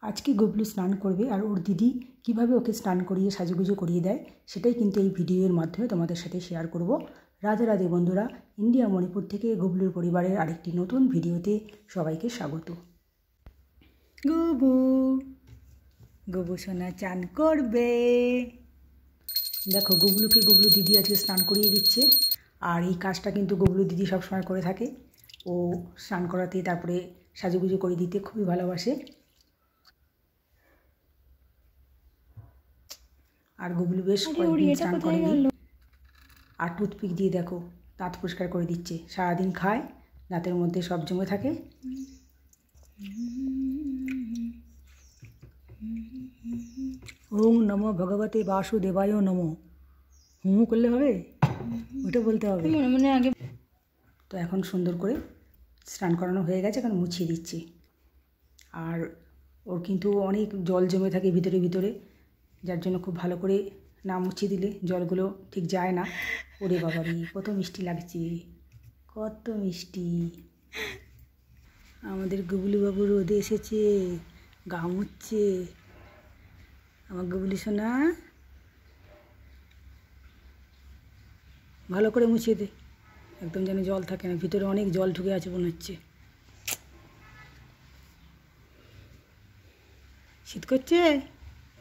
আজকে গবলু স্নান করবে আর ওর দিদি কিভাবে ওকে স্নান করিয়ে সাজুগুজু করিয়ে দেয় সেটাই কিন্তু এই ভিডিওর মাধ্যমে তোমাদের সাথে শেয়ার করব। রাধে রাধে বন্ধুরা, ইন্ডিয়া মণিপুর থেকে গবলুর পরিবারের আরেকটি নতুন ভিডিওতে সবাইকে স্বাগত। গবু গবু সোনা চান করবে। দেখো গবলুকে গবলু দিদি আজকে স্নান করিয়ে দিচ্ছে। আর এই কাজটা কিন্তু গবলু দিদি সবসময় করে থাকে। ও স্নান করাতে তারপরে সাজুগুজু করে দিতে খুবই ভালোবাসে। আর গবলু বেশ কয়েকদিন স্নান করেনি। আর টুথপিক দিয়ে দেখো দাঁত পরিষ্কার করে দিচ্ছে। সারাদিন খায়, দাঁতের মধ্যে সব জমে থাকে। ওম নমো ভগবতে বাসুদেবায় নমো। হুম করলে হবে, ওটা বলতে হবে মনে আগে। তো এখন সুন্দর করে স্নান করানো হয়ে গেছে, এখন মুছিয়ে দিচ্ছে। আর ওর কিন্তু অনেক জল জমে থাকে ভিতরে ভিতরে, যার জন্য খুব ভালো করে না মুছিয়ে দিলে জলগুলো ঠিক যায় না। ওরে বাবারি কত মিষ্টি লাগছে, কত মিষ্টি। আমাদের গবলু বাবু রোদে এসেছে, গা মুছছে। আমার গবলু সোনা ভালো করে মুছিয়ে দে, একদম যেন জল থাকে না, ভিতরে অনেক জল ঢুকে আছে মনে হচ্ছে। শীত করছে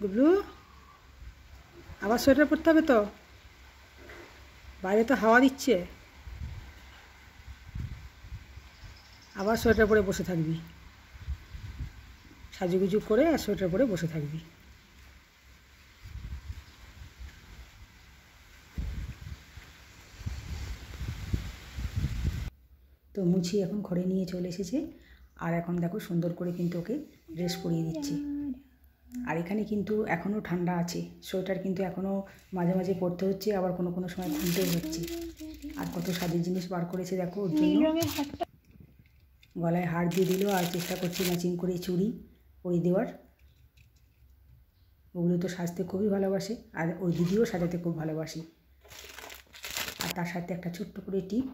গবলু, আবার সোয়েটার পরতে হবে তো, বাইরে তো হাওয়া দিচ্ছে। আবার সোয়েটার পরে বসে থাকবি, সাজুগুজু করে আর সোয়েটার পরে বসে থাকবি। তো মুছি এখন ঘরে নিয়ে চলে এসেছে। আর এখন দেখো সুন্দর করে কিন্তু ওকে ড্রেস পরিয়ে দিচ্ছে। আর এখানে কিন্তু এখনও ঠান্ডা আছে, সোয়েটার কিন্তু এখনও মাঝে মাঝে পরতে হচ্ছে, আবার কোনো কোনো সময় খুলতেও হচ্ছে। আর কত সাজের জিনিস বার করেছে দেখো ওর জন্য। গলায় হার দিয়ে দিল, আর চেষ্টা করছে ম্যাচিং করে চুড়ি পরিয়ে দেওয়ার। ওগুলো তো সাজতে খুবই ভালোবাসে, আর ওর দিদিও সাজাতে খুব ভালোবাসে। আর তার সাথে একটা ছোট্ট করে টিপ,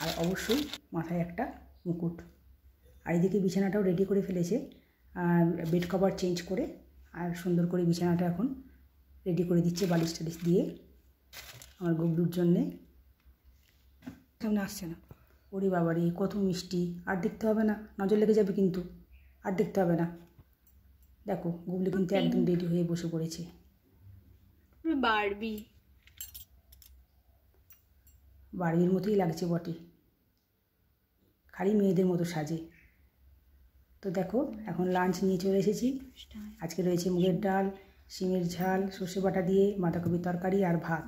আর অবশ্যই মাথায় একটা মুকুট। আর এদিকে বিছানাটাও রেডি করে ফেলেছে, বেড কভার চেঞ্জ করে। আর সুন্দর করে বিছানাটা এখন রেডি করে দিচ্ছে বালিশ টালিশ দিয়ে আমার গবলুর জন্যে। সামনে আসছে না, ওরে বাবারে কত মিষ্টি। আর দেখতে হবে না, নজর লেগে যাবে কিন্তু, আর দেখতে হবে না। দেখো গবলু কিন্তু একদম রেডি হয়ে বসে পড়েছে। বারবির মতোই লাগছে বটে, খালি মেয়েদের মতো সাজে। তো দেখো এখন লাঞ্চ নিয়ে চলে এসেছি। আজকে রয়েছে মুগের ডাল, শিমের ঝাল, সর্ষে বাটা দিয়ে বাঁধাকপির তরকারি আর ভাত।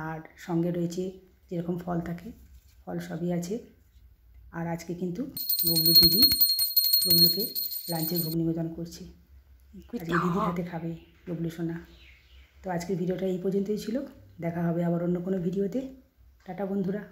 আর সঙ্গে রয়েছে যেরকম ফল থাকে, ফল সবই আছে। আর আজকে কিন্তু গবলু দিদি গবলুকে লাঞ্চের ভোগ নিবেদন করছে। আজকে দিদির হাতে খাবে গবলু সোনা। তো আজকের ভিডিওটা এই পর্যন্তই ছিল, দেখা হবে আবার অন্য কোনো ভিডিওতে। টাটা বন্ধুরা।